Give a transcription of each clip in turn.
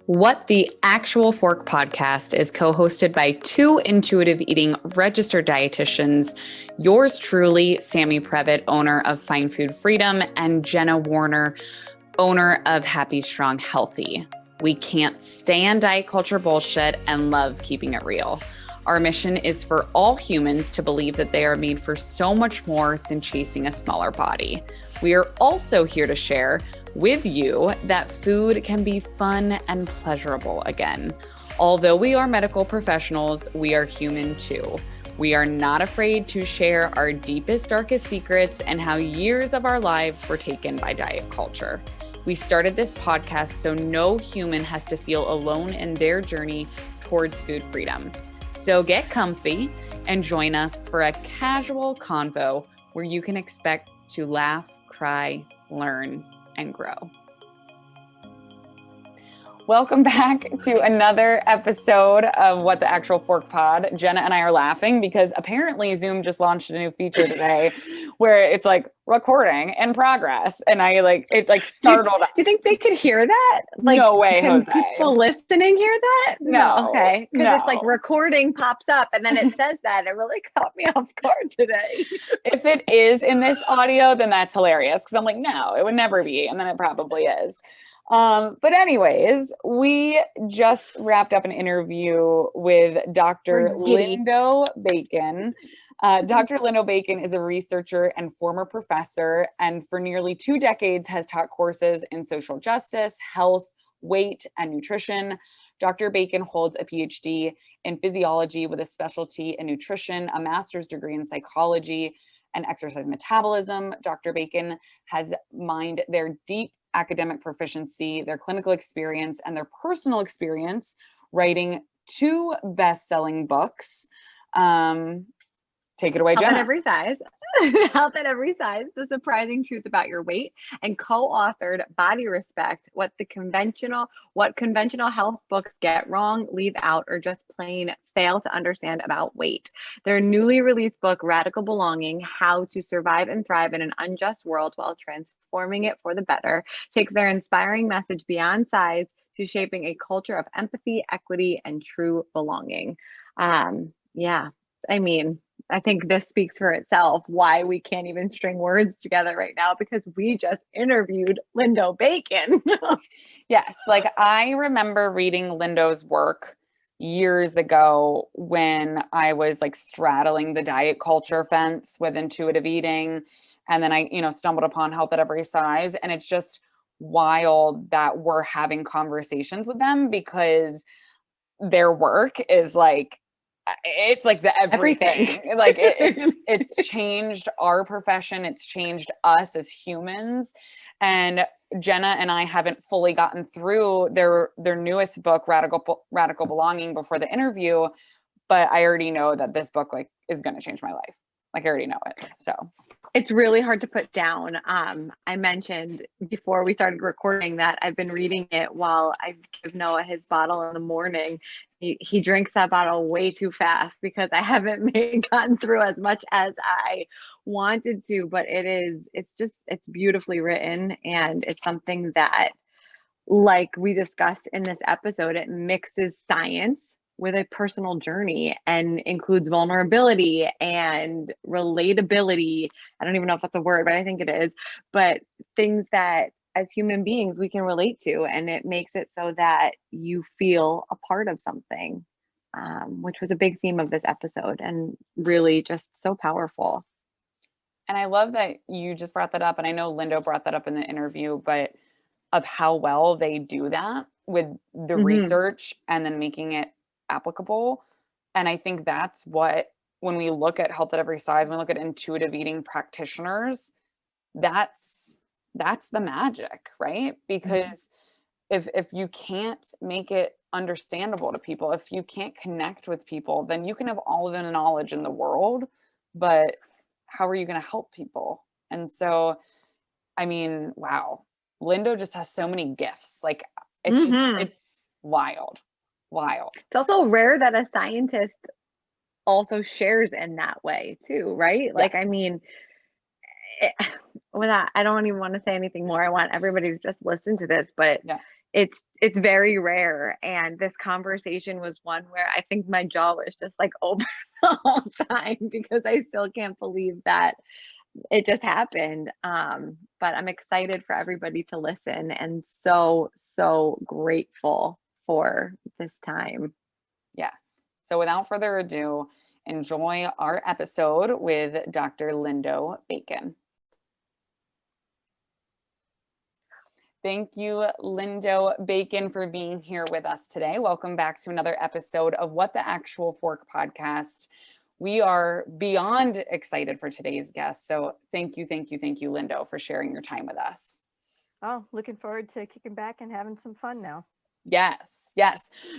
What the Actual Fork podcast is co-hosted by two intuitive eating registered dietitians, yours truly, Sammy Previtt, owner of Fine Food Freedom, and Jenna Warner, owner of Happy, Strong, Healthy. We can't stand diet culture bullshit and love keeping it real. Our mission is for all humans to believe that they are made for so much more than chasing a smaller body. We are also here to share with you that food can be fun and pleasurable again. Although we are medical professionals, we are human too. We are not afraid to share our deepest, darkest secrets and how years of our lives were taken by diet culture. We started this podcast so no human has to feel alone in their journey towards food freedom. So get comfy and join us for a casual convo where you can expect to laugh, cry, learn, and grow. Welcome back to another episode of What the Actual Fork Pod. Jenna and I are laughing because apparently Zoom just launched a new feature today where it's like recording in progress. And it startled. Do you think they could hear that? No way, can Jose. people listening hear that? No. Okay. Because No. it's like recording pops up and then it says that. It really caught me off guard today. If it is in this audio, then that's hilarious. Because I'm like, no, it would never be. And then it probably is. But anyways, we just wrapped up an interview with Dr. Lindo Bacon. Dr. Lindo Bacon is a researcher and former professor, and for nearly 2 decades has taught courses in social justice, health, weight, and nutrition. Dr. Bacon holds a PhD in physiology with a specialty in nutrition, a master's degree in psychology, and exercise metabolism. Dr. Bacon has mined their deep academic proficiency, their clinical experience, and their personal experience writing 2 best-selling books. Take it away, Jenna. Health at Every Size. Health at Every Size, The Surprising Truth About Your Weight, and co-authored Body Respect, What Conventional Health Books Get Wrong, Leave Out, or just plain fail to understand about weight. Their newly released book, Radical Belonging, How to Survive and Thrive in an Unjust World While Transforming It for the Better, takes their inspiring message beyond size to shaping a culture of empathy, equity, and true belonging. I think this speaks for itself why we can't even string words together right now, because we just interviewed Lindo Bacon. Yes, I remember reading Lindo's work years ago when I was straddling the diet culture fence with intuitive eating. And then I, stumbled upon Health at Every Size. And it's just wild that we're having conversations with them because their work is it's like the everything. It's changed our profession. It's changed us as humans. And Jenna and I haven't fully gotten through their newest book, Radical Belonging, before the interview, but I already know that this book is going to change my life. I already know it. So it's really hard to put down. I mentioned before we started recording that I've been reading it while I give Noah his bottle in the morning. He drinks that bottle way too fast because I haven't gotten through as much as I wanted to, but it's beautifully written, and it's something that, like we discussed in this episode, it mixes science with a personal journey and includes vulnerability and relatability. I don't even know if that's a word, but I think it is. But things that as human beings we can relate to, and it makes it so that you feel a part of something, which was a big theme of this episode and really just so powerful. And I love that you just brought that up. And I know Lindo brought that up in the interview, but of how well they do that with the research and then making it applicable. And I think that's what, when we look at Health at Every Size, when we look at intuitive eating practitioners, that's the magic, right? Because if you can't make it understandable to people, if you can't connect with people, then you can have all of the knowledge in the world, but how are you going to help people? And so, I mean, wow, Lindo just has so many gifts. It's wild. It's also rare that a scientist also shares in that way too, right? Yes. I mean, I don't even want to say anything more. I want everybody to just listen to this, but it's very rare. And this conversation was one where I think my jaw was just like open the whole time, because I still can't believe that it just happened. But I'm excited for everybody to listen, and so grateful for this time. Yes. So without further ado, enjoy our episode with Dr. Lindo Bacon. Thank you, Lindo Bacon, for being here with us today. Welcome back to another episode of What the Actual Fork podcast. We are beyond excited for today's guest. So thank you, Lindo, for sharing your time with us. Oh, looking forward to kicking back and having some fun now. Yes.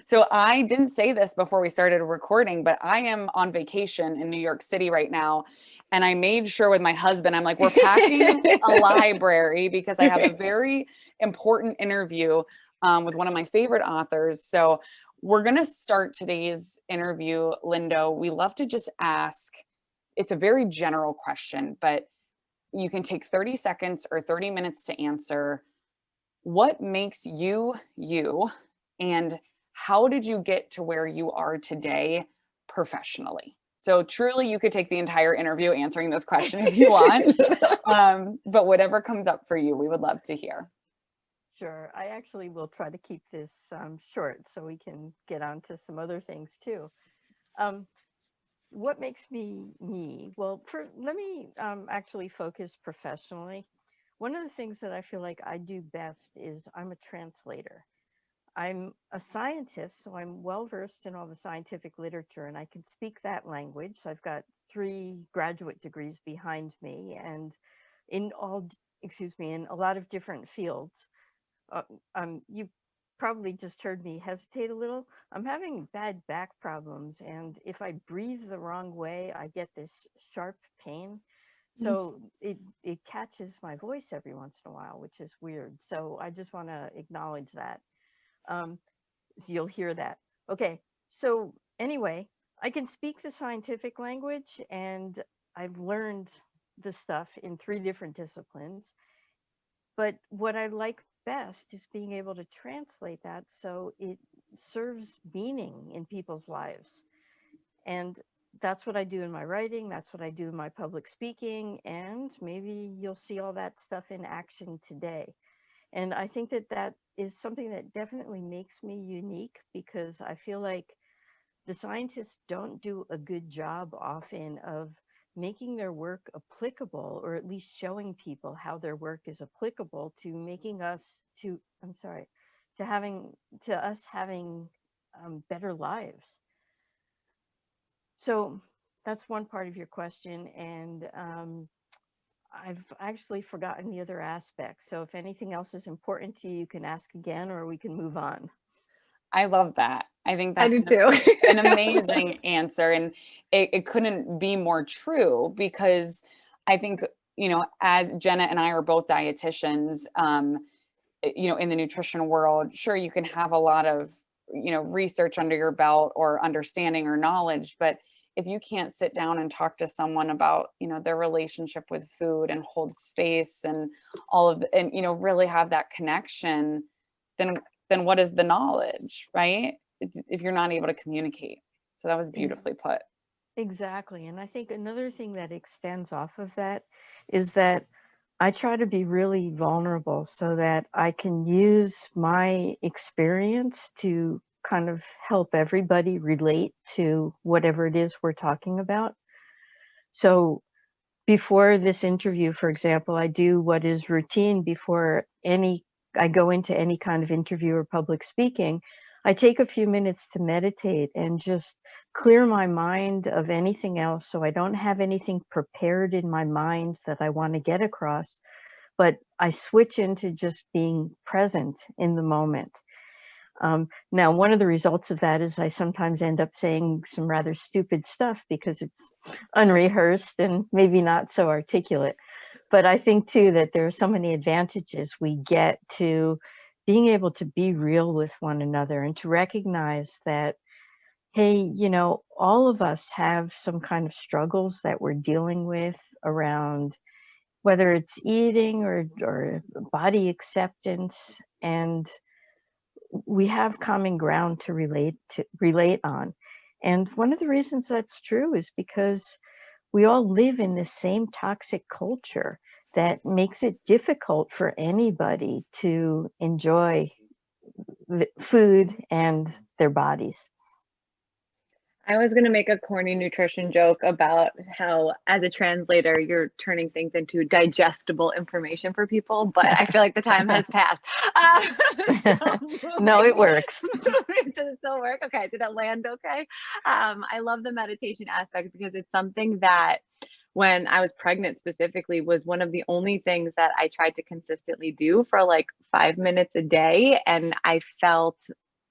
So I didn't say this before we started recording, but I am on vacation in New York City right now. And I made sure with my husband, I'm like, we're packing a library because I have a very important interview with one of my favorite authors. So we're going to start today's interview, Lindo. We love to just ask, it's a very general question, but you can take 30 seconds or 30 minutes to answer. What makes you you, and how did you get to where you are today professionally? So truly, you could take the entire interview answering this question if you want, but whatever comes up for you, we would love to hear. Sure. I actually will try to keep this short so we can get on to some other things too. What makes me me? Well, let me actually focus professionally. One of the things that I feel like I do best is I'm a translator. I'm a scientist, so I'm well versed in all the scientific literature, and I can speak that language. So I've got 3 graduate degrees behind me, and in in a lot of different fields. You probably just heard me hesitate a little. I'm having bad back problems, and if I breathe the wrong way, I get this sharp pain. So it catches my voice every once in a while, which is weird. So I just want to acknowledge that. So you'll hear that. Okay. So anyway, I can speak the scientific language, and I've learned the stuff in 3 different disciplines. But what I like best is being able to translate that so it serves meaning in people's lives. And that's what I do in my writing. That's what I do in my public speaking. And maybe you'll see all that stuff in action today. And I think that that is something that definitely makes me unique, because I feel like the scientists don't do a good job often of making their work applicable, or at least showing people how their work is applicable to making us to, I'm sorry, to us having better lives. So that's one part of your question. And I've actually forgotten the other aspects. So if anything else is important to you, you can ask again, or we can move on. I love that. I think I that's do too. an amazing answer. And it couldn't be more true, because I think, as Jenna and I are both dietitians, in the nutrition world, sure, you can have a lot of, research under your belt or understanding or knowledge, but if you can't sit down and talk to someone about, their relationship with food and hold space and all of and, really have that connection, then what is the knowledge, right? It's if you're not able to communicate. So that was beautifully put. Exactly. And I think another thing that extends off of that is that I try to be really vulnerable so that I can use my experience to kind of help everybody relate to whatever it is we're talking about. So before this interview, for example, I do what is routine before I go into any kind of interview or public speaking. I take a few minutes to meditate and just clear my mind of anything else, so I don't have anything prepared in my mind that I want to get across, but I switch into just being present in the moment. Now, one of the results of that is I sometimes end up saying some rather stupid stuff because it's unrehearsed and maybe not so articulate. But I think too that there are so many advantages we get to being able to be real with one another, and to recognize that, hey, all of us have some kind of struggles that we're dealing with around whether it's eating or body acceptance. And we have common ground to relate on. And one of the reasons that's true is because we all live in the same toxic culture that makes it difficult for anybody to enjoy food and their bodies. I was going to make a corny nutrition joke about how, as a translator, you're turning things into digestible information for people, but I feel like the time has passed. No, it works. Does it still work? Okay. Did it land okay? I love the meditation aspect because it's something that, when I was pregnant specifically, was one of the only things that I tried to consistently do for like 5 minutes a day. And I felt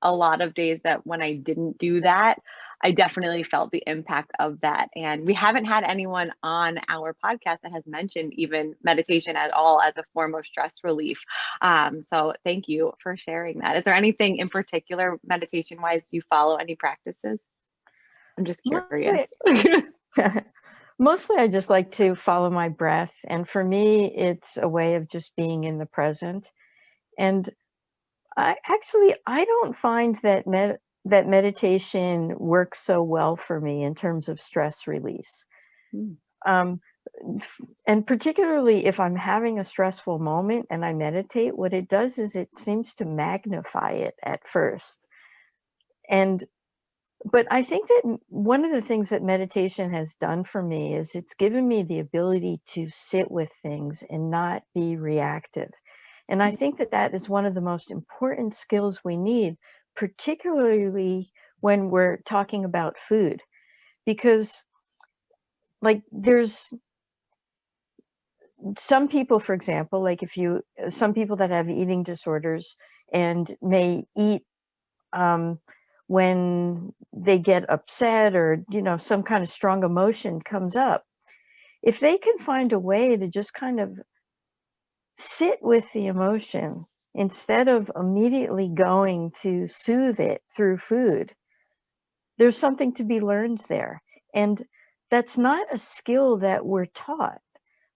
a lot of days that when I didn't do that, I definitely felt the impact of that. And we haven't had anyone on our podcast that has mentioned even meditation at all as a form of stress relief. So thank you for sharing that. Is there anything in particular meditation wise you follow, any practices? I'm just curious. Mostly I just like to follow my breath. And for me, it's a way of just being in the present. And I don't find that that meditation works so well for me in terms of stress release. And particularly if I'm having a stressful moment and I meditate, what it does is it seems to magnify it at first. But I think that one of the things that meditation has done for me is it's given me the ability to sit with things and not be reactive. And I think that that is one of the most important skills we need, particularly when we're talking about food. Because, like, there's some people, for example, like some people that have eating disorders and may eat when they get upset or, some kind of strong emotion comes up. If they can find a way to just kind of sit with the emotion instead of immediately going to soothe it through food, there's something to be learned there. And that's not a skill that we're taught.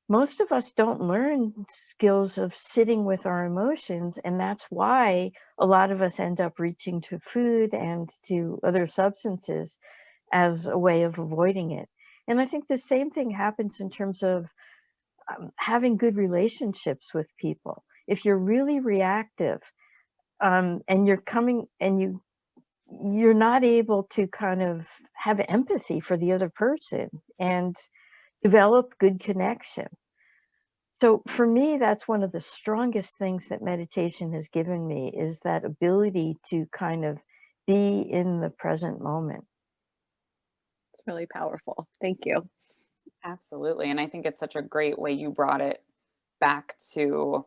Most of us don't learn skills of sitting with our emotions, and that's why a lot of us end up reaching to food and to other substances as a way of avoiding it. And I think the same thing happens in terms of having good relationships with people. If you're really reactive, and you're not able to kind of have empathy for the other person and develop good connection. So for me, that's one of the strongest things that meditation has given me, is that ability to kind of be in the present moment. It's really powerful. Thank you. Absolutely. And I think it's such a great way you brought it back to,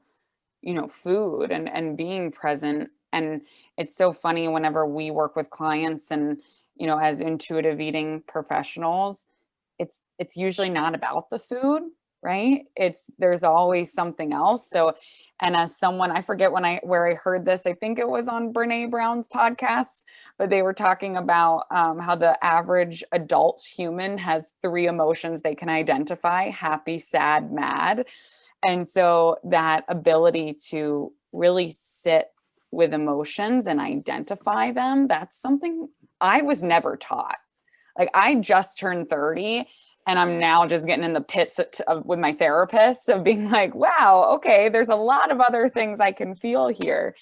food and being present. And it's so funny whenever we work with clients and, as intuitive eating professionals, it's usually not about the food, right? There's always something else. So, and as someone, I forget where I heard this, I think it was on Brene Brown's podcast, but they were talking about how the average adult human has 3 emotions they can identify: happy, sad, mad. And so that ability to really sit with emotions and identify them, that's something I was never taught. Like, I just turned 30 and I'm now just getting in the pits with my therapist of being like, wow, okay, there's a lot of other things I can feel here.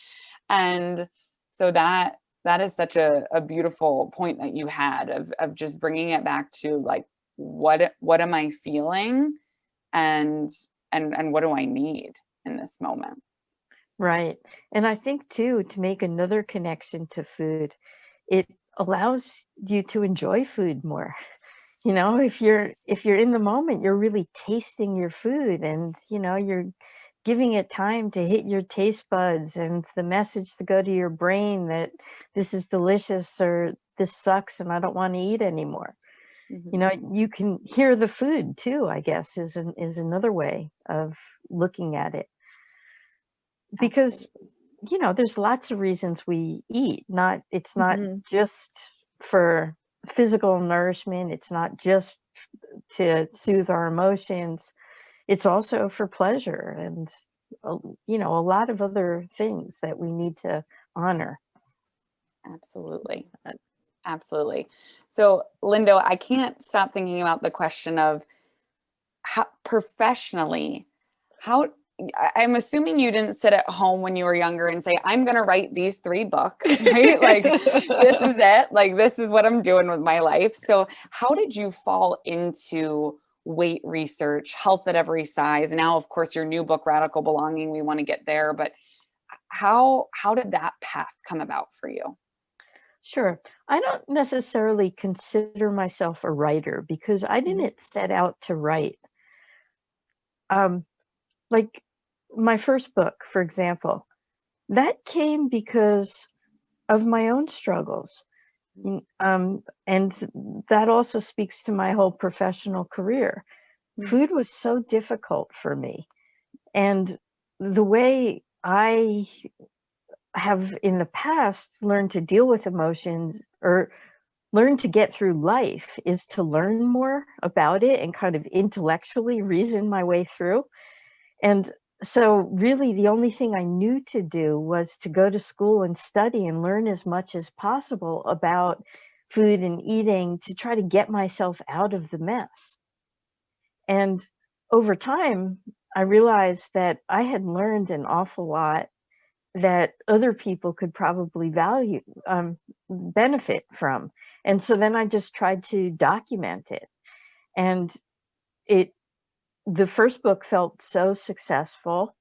And so that is such a beautiful point that you had of just bringing it back to, like, what am I feeling, and what do I need in this moment? Right. And I think too, to make another connection to food, it allows you to enjoy food more. If you're in the moment, you're really tasting your food, and you're giving it time to hit your taste buds and the message to go to your brain that this is delicious or this sucks and I don't want to eat anymore. Mm-hmm. You can hear the food too, I guess, is another way of looking at it. Because there's lots of reasons we eat. It's not just for physical nourishment. It's not just to soothe our emotions. It's also for pleasure and a lot of other things that we need to honor. Absolutely. Absolutely. So, Lindo, I can't stop thinking about the question of how professionally, how I'm assuming you didn't sit at home when you were younger and say, I'm going to write these 3 books, right? Like, this is it. Like, this is what I'm doing with my life. So, how did you fall into weight research, health at every size? Now, of course, your new book, Radical Belonging, we want to get there, but how did that path come about for you? Sure. I don't necessarily consider myself a writer because I didn't set out to write. Like my first book, for example, that came because of my own struggles. And that also speaks to my whole professional career. Food was so difficult for me. And the way I have in the past learned to deal with emotions or learn to get through life is to learn more about it and kind of intellectually reason my way through. And so really the only thing I knew to do was to go to school and study and learn as much as possible about food and eating to try to get myself out of the mess. And over time, I realized that I had learned an awful lot that other people could probably value, benefit from. And so then I just tried to document it. And the first book felt so successful.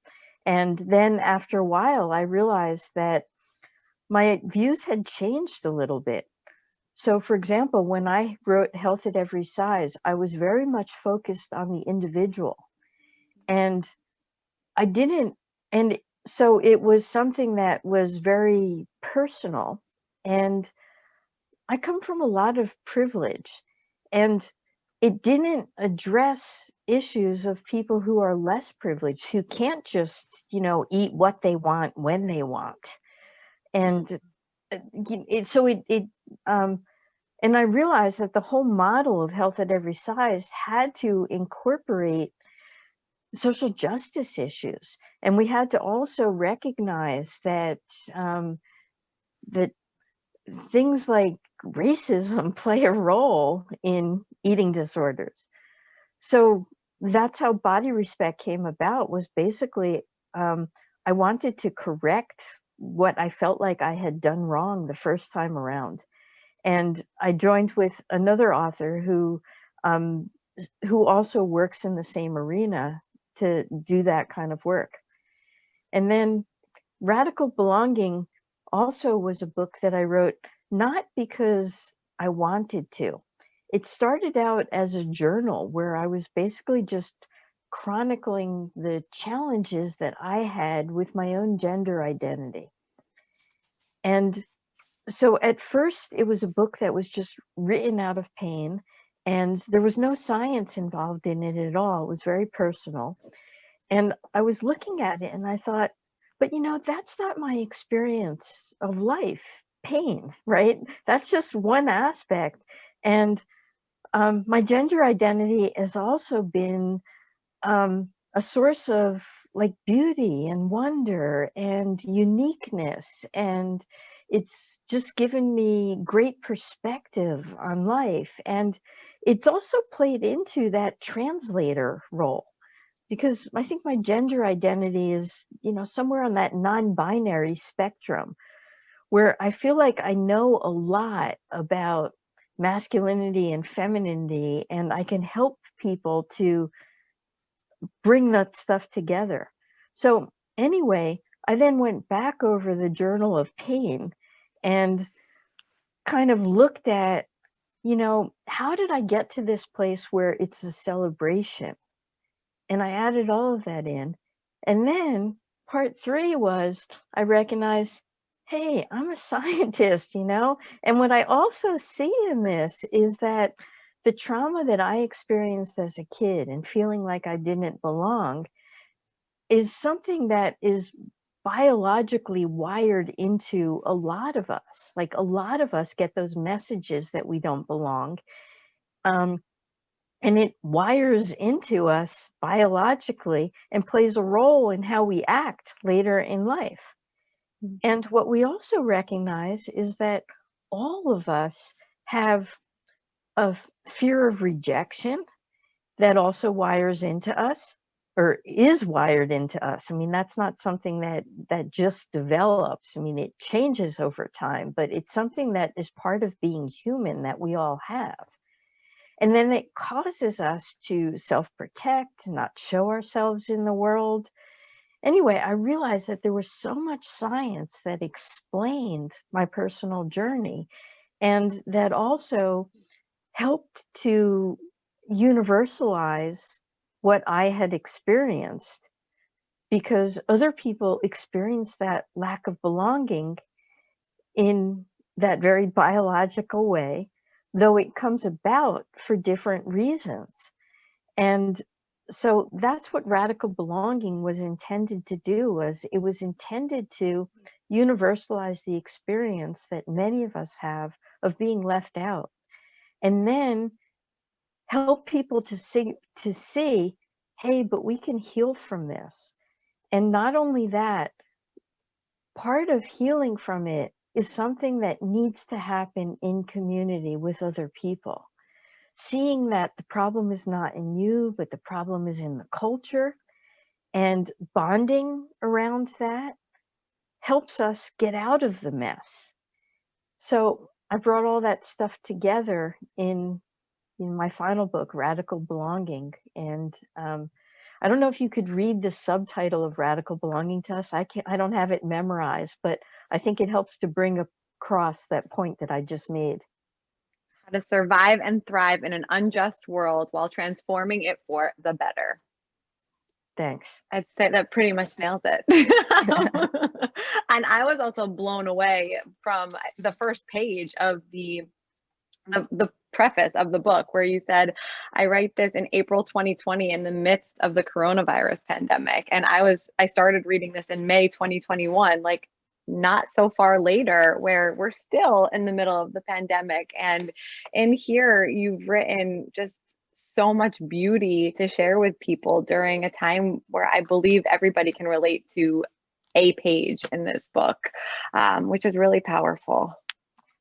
And then after a while, I realized that my views had changed a little bit. So, for example, when I wrote Health at Every Size, I was very much focused on the individual. And I didn't, and so it was something that was very personal. And I come from a lot of privilege. And it didn't address issues of people who are less privileged, who can't just, eat what they want when they want. And and I realized that the whole model of Health at Every Size had to incorporate social justice issues. And we had to also recognize that that things like racism play a role in eating disorders. So that's how Body Respect came about, was basically I wanted to correct what I felt like I had done wrong the first time around. And I joined with another author who also works in the same arena to do that kind of work. And then Radical Belonging also was a book that I wrote not because I wanted to. It started out as a journal where I was basically just chronicling the challenges that I had with my own gender identity. And so at first it was a book that was just written out of pain, and there was no science involved in it at all. It was very personal. And I was looking at it and I thought, but that's not my experience of life, pain, right? That's just one aspect. And my gender identity has also been a source of like beauty and wonder and uniqueness. And it's just given me great perspective on life. And it's also played into that translator role, because I think my gender identity is, somewhere on that non-binary spectrum, where I feel like I know a lot about masculinity and femininity, and I can help people to bring that stuff together. So anyway, I then went back over the Journal of Pain and kind of looked at, how did I get to this place where it's a celebration? And I added all of that in. And then part 3 was I recognized, hey, I'm a scientist, And what I also see in this is that the trauma that I experienced as a kid and feeling like I didn't belong is something that is biologically wired into a lot of us. Like a lot of us get those messages that we don't belong. And it wires into us biologically and plays a role in how we act later in life. And what we also recognize is that all of us have a fear of rejection that also wires into us, or is wired into us. I mean, that's not something that just develops. I mean, it changes over time, but it's something that is part of being human that we all have. And then it causes us to self-protect, not show ourselves in the world. Anyway, I realized that there was so much science that explained my personal journey, and that also helped to universalize what I had experienced, because other people experience that lack of belonging in that very biological way, though it comes about for different reasons. And so that's what radical belonging was intended to do. Was it was intended to universalize the experience that many of us have of being left out, and then help people to see, hey, but we can heal from this. And not only that, part of healing from it is something that needs to happen in community with other people. Seeing that the problem is not in you, but the problem is in the culture, and bonding around that helps us get out of the mess. So I brought all that stuff together in my final book, Radical Belonging. And I don't know if you could read the subtitle of Radical Belonging to us. I don't have it memorized, but I think it helps to bring across that point that I just made. How to survive and thrive in an unjust world while transforming it for the better. Thanks. I'd say that pretty much nails it. And I was also blown away from the first page of the preface of the book, where you said, I write this in April 2020 in the midst of the coronavirus pandemic. And I started reading this in May 2021, like not so far later, where we're still in the middle of the pandemic. And in here, you've written just so much beauty to share with people during a time where I believe everybody can relate to a page in this book, which is really powerful.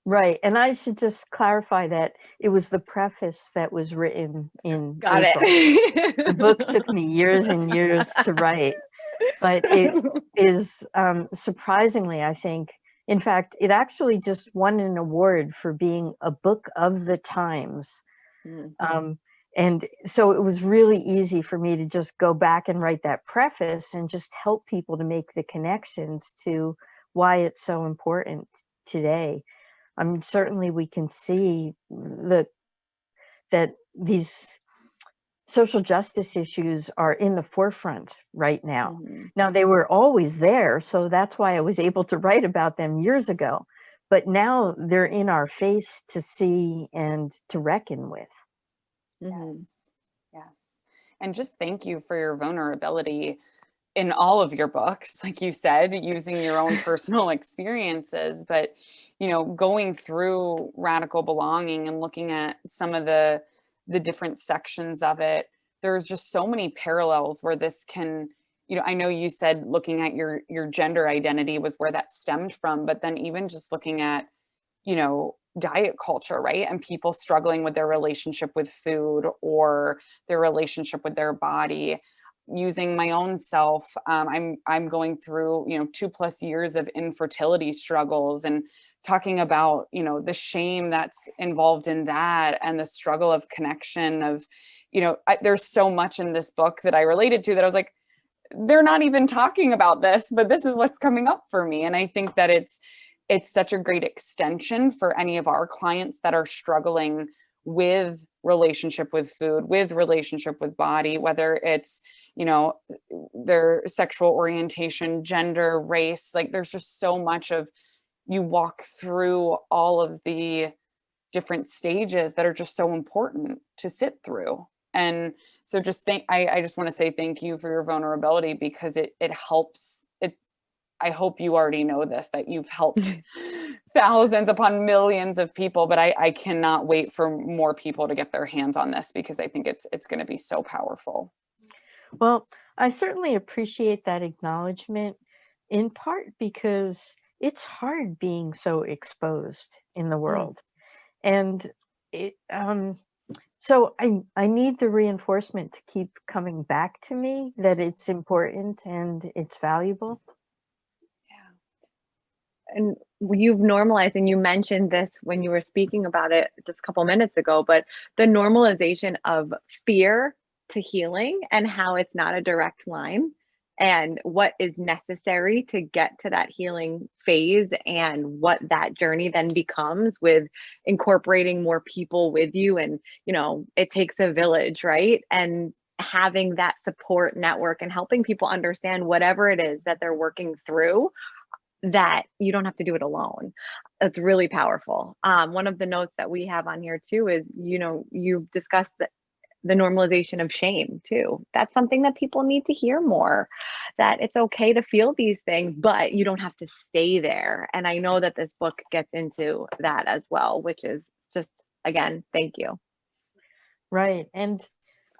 Right. And I should just clarify that it was the preface that was written in Got April. it. The book took me years and years to write, but it is surprisingly, I think, in fact, it actually just won an award for being a book of the times. And so it was really easy for me to just go back and write that preface and just help people to make the connections to why it's so important today. I mean, certainly we can see that these social justice issues are in the forefront right now. Now, they were always there, so that's why I was able to write about them years ago. But now they're in our face to see and to reckon with. Yes. And just thank you for your vulnerability in all of your books, like you said, using your own personal experiences, but, you know, going through radical belonging and looking at some of the different sections of it, there's just so many parallels where this can, you know, I know you said looking at your gender identity was where that stemmed from, but then even just looking at, you know, diet culture, right? And people struggling with their relationship with food or their relationship with their body. Using my own self, I'm going through, you know, 2+ years of infertility struggles, and talking about, you know, the shame that's involved in that, and the struggle of connection of, you know, there's so much in this book that I related to that I was like, they're not even talking about this, but this is what's coming up for me. And I think that it's such a great extension for any of our clients that are struggling with relationship with food, with relationship with body, whether it's, you know, their sexual orientation, gender, race. Like there's just so much of, you walk through all of the different stages that are just so important to sit through. And so just I just want to say thank you for your vulnerability, because it helps. I hope you already know this, that you've helped thousands upon millions of people, but I cannot wait for more people to get their hands on this, because I think it's going to be so powerful. Well, I certainly appreciate that acknowledgement, in part because it's hard being so exposed in the world. And it, so I need the reinforcement to keep coming back to me that it's important and it's valuable. And you've normalized, and you mentioned this when you were speaking about it just a couple minutes ago, but the normalization of fear to healing and how it's not a direct line and what is necessary to get to that healing phase and what that journey then becomes with incorporating more people with you. And, you know, it takes a village, right? And having that support network and helping people understand whatever it is that they're working through, that you don't have to do it alone. It's really powerful. One of the notes that we have on here too is, you know, you've discussed the normalization of shame too. That's something that people need to hear more, that it's okay to feel these things, but you don't have to stay there. And I know that this book gets into that as well, which is just, again, thank you. Right. And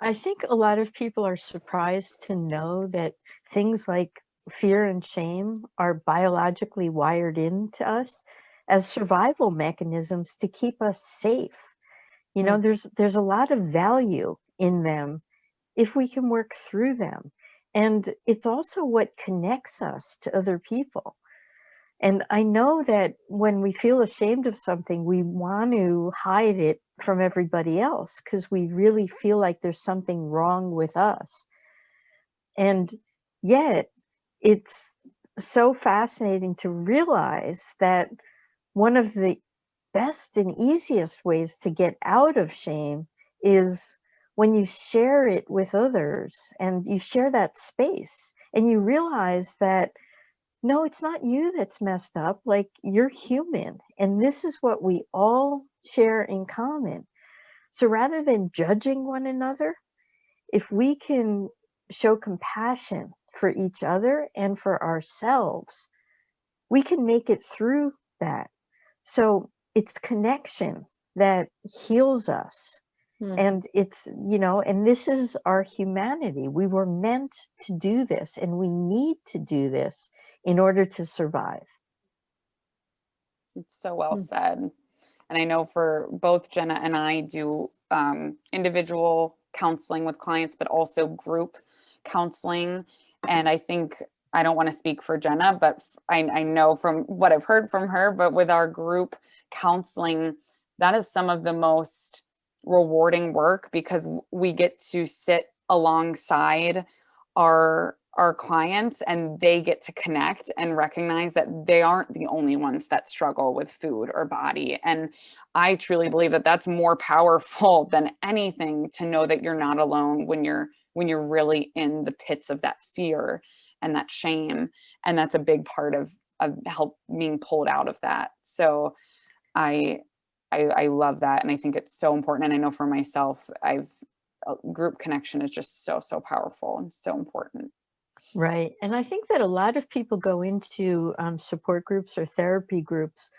I think a lot of people are surprised to know that things like fear and shame are biologically wired into us as survival mechanisms to keep us safe. You know, there's a lot of value in them if we can work through them. And it's also what connects us to other people. And I know that when we feel ashamed of something, we want to hide it from everybody else because we really feel like there's something wrong with us. And yet, it's so fascinating to realize that one of the best and easiest ways to get out of shame is when you share it with others and you share that space and you realize that no, it's not you that's messed up. Like, you're human, and this is what we all share in common. So rather than judging one another, if we can show compassion for each other and for ourselves, we can make it through that. So it's connection that heals us. And it's, you know, and this is our humanity. We were meant to do this, and we need to do this in order to survive. It's so well said. And I know for both Jenna and I do individual counseling with clients, but also group counseling. And I think, I don't want to speak for Jenna, but I know from what I've heard from her, but with our group counseling, that is some of the most rewarding work because we get to sit alongside our clients and they get to connect and recognize that they aren't the only ones that struggle with food or body. And I truly believe that that's more powerful than anything, to know that you're not alone when you're really in the pits of that fear and that shame. And that's a big part of help being pulled out of that. So I love that. And I think it's so important. And I know for myself, group connection is just so powerful and so important. Right. And I think that a lot of people go into support groups or therapy groups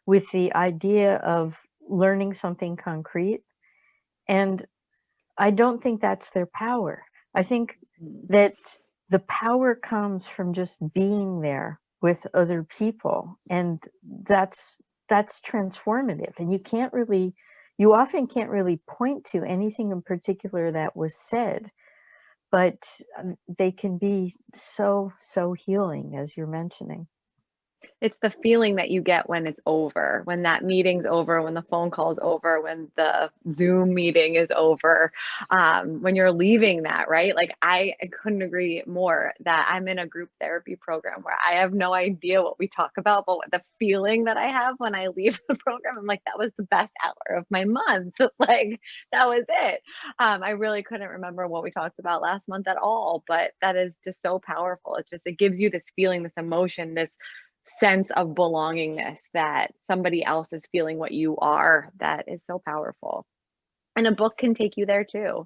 with the idea of learning something concrete. And I don't think that's their power. I think that the power comes from just being there with other people. And that's transformative. And you often can't really point to anything in particular that was said, but they can be so healing, as you're mentioning. It's the feeling that you get when it's over, when that meeting's over, when the phone call's over, when the Zoom meeting is over, when you're leaving that, right? Like I couldn't agree more that I'm in a group therapy program where I have no idea what we talk about, but the feeling that I have when I leave the program, I'm like, that was the best hour of my month. Like that was it. I really couldn't remember what we talked about last month at all, but that is just so powerful. It gives you this feeling, this emotion, this sense of belongingness, that somebody else is feeling what you are. That is so powerful. And a book can take you there too.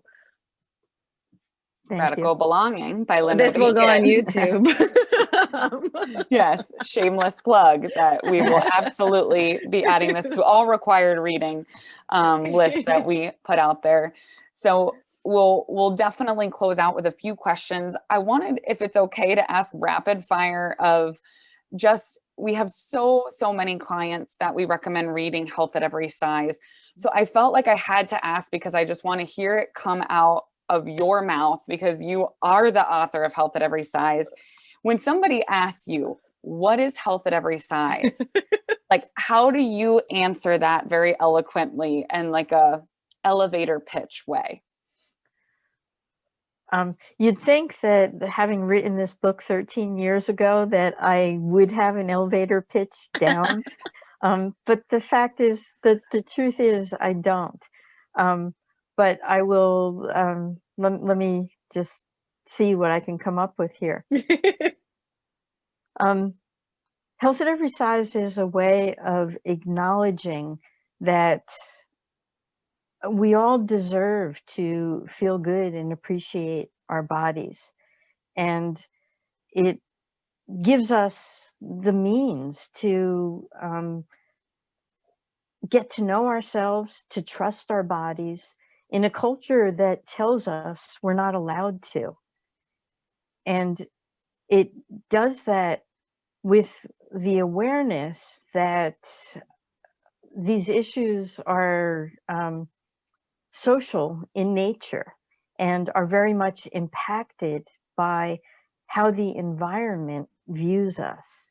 Radical Belonging by Lindo This will go on Bacon. YouTube. Yes, shameless plug that we will absolutely be adding this to all required reading lists that we put out there. So we'll definitely close out with a few questions. I wanted, if it's okay, to ask rapid fire of just, we have so many clients that we recommend reading Health at Every Size. So I felt like I had to ask because I just want to hear it come out of your mouth, because you are the author of Health at Every Size. When somebody asks you, what is Health at Every Size? Like, how do you answer that very eloquently and like a elevator pitch way? You'd think that having written this book 13 years ago that I would have an elevator pitch down. But the fact is that the truth is I don't. But I will, let me just see what I can come up with here. Health at Every Size is a way of acknowledging that we all deserve to feel good and appreciate our bodies. And it gives us the means to get to know ourselves, to trust our bodies in a culture that tells us we're not allowed to. And it does that with the awareness that these issues are social in nature and are very much impacted by how the environment views us.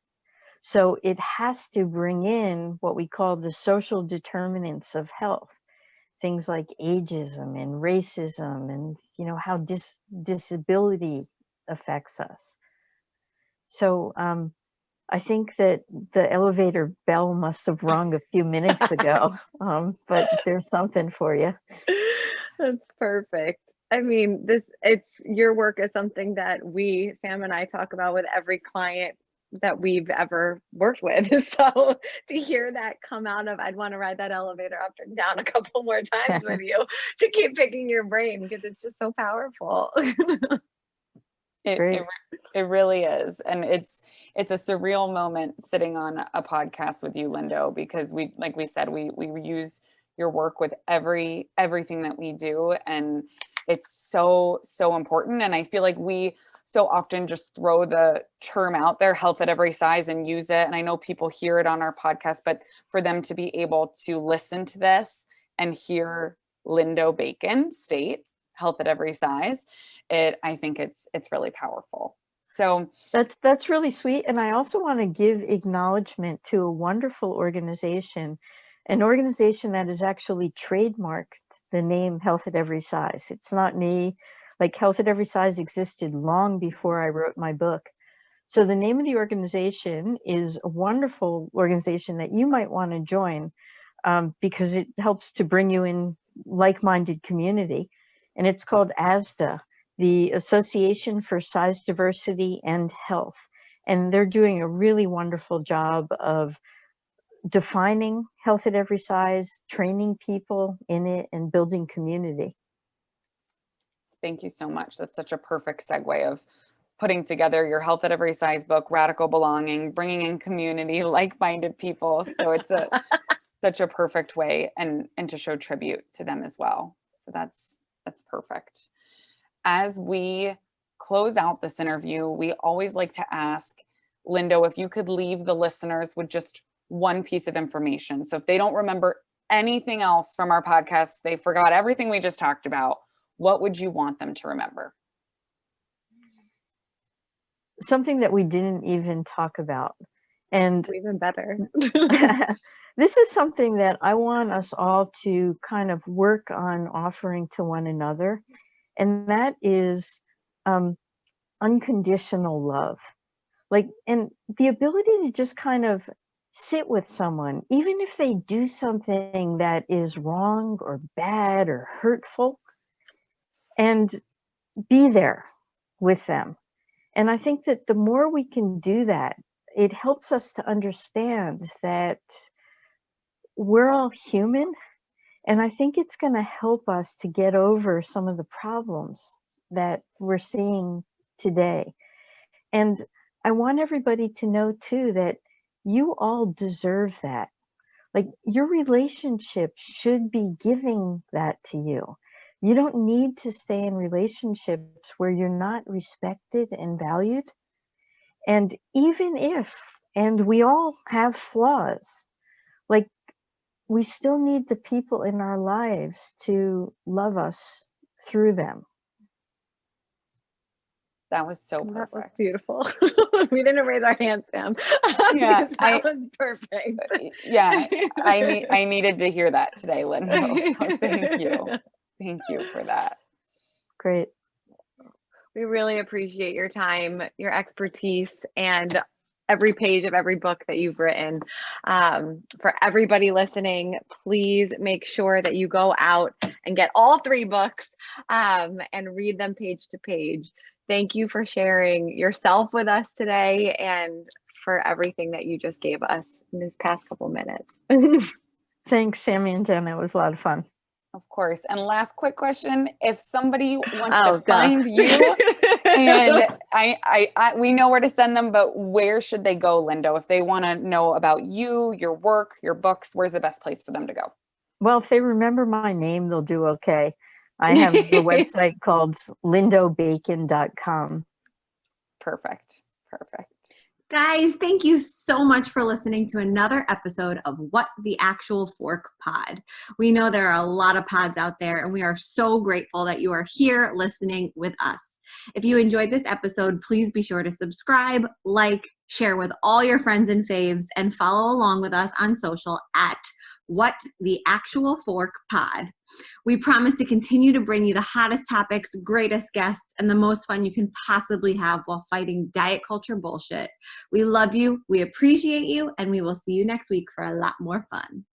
So it has to bring in what we call the social determinants of health, things like ageism and racism and, you know, how disability affects us. So I think that the elevator bell must have rung a few minutes ago, but there's something for you. That's perfect. I mean, your work is something that Sam and I talk about with every client that we've ever worked with. So to hear that come out of, I'd want to ride that elevator up and down a couple more times with you to keep picking your brain, because it's just so powerful. It really is. And it's a surreal moment sitting on a podcast with you, Lindo, because like we said, we use your work with everything that we do. And it's so important. And I feel like we so often just throw the term out there, Health at Every Size, and use it. And I know people hear it on our podcast, but for them to be able to listen to this and hear Lindo Bacon state Health at Every Size, I think it's really powerful. So that's really sweet. And I also want to give acknowledgement to a wonderful organization, an organization that has actually trademarked the name Health at Every Size. It's not me. Like, Health at Every Size existed long before I wrote my book. So the name of the organization is a wonderful organization that you might want to join, because it helps to bring you in like-minded community. And it's called ASDA, the Association for Size Diversity and Health. And they're doing a really wonderful job of defining health at every size, training people in it, and building community. Thank you so much. That's such a perfect segue of putting together your Health at Every Size book, Radical Belonging, bringing in community, like-minded people. So it's such a perfect way and to show tribute to them as well. So that's perfect. As we close out this interview, we always like to ask, Lindo, if you could leave the listeners with just one piece of information. So if they don't remember anything else from our podcast, they forgot everything we just talked about, what would you want them to remember? Something that we didn't even talk about. And even better. This is something that I want us all to kind of work on offering to one another. And that is unconditional love. Like, and the ability to just kind of sit with someone, even if they do something that is wrong or bad or hurtful, and be there with them. And I think that the more we can do that, it helps us to understand that we're all human. And I think it's going to help us to get over some of the problems that we're seeing today. And I want everybody to know too that you all deserve that. Like, your relationship should be giving that to you. You don't need to stay in relationships where you're not respected and valued. And even if, and we all have flaws, like we still need the people in our lives to love us through them. That was so That was perfect. beautiful. We didn't raise our hands, Sam. Yeah, That was perfect. Yeah, I needed to hear that today, Lindo. So thank you. Thank you for that. Great. We really appreciate your time, your expertise, and every page of every book that you've written. For everybody listening, please make sure that you go out and get all 3 books and read them page to page. Thank you for sharing yourself with us today and for everything that you just gave us in this past couple minutes. Thanks, Sammy and Jenna. It was a lot of fun. Of course. And last quick question, if somebody wants Oh, to find you, and we know where to send them, but where should they go, Lindo? If they want to know about you, your work, your books, where's the best place for them to go? Well, if they remember my name, they'll do okay. I have a website called lindobacon.com. Perfect. Perfect. Guys, thank you so much for listening to another episode of What the Actual Fork Pod. We know there are a lot of pods out there, and we are so grateful that you are here listening with us. If you enjoyed this episode, please be sure to subscribe, like, share with all your friends and faves, and follow along with us on social at What the Actual Fork Pod. We promise to continue to bring you the hottest topics, greatest guests, and the most fun you can possibly have while fighting diet culture bullshit. We love you, we appreciate you, and we will see you next week for a lot more fun.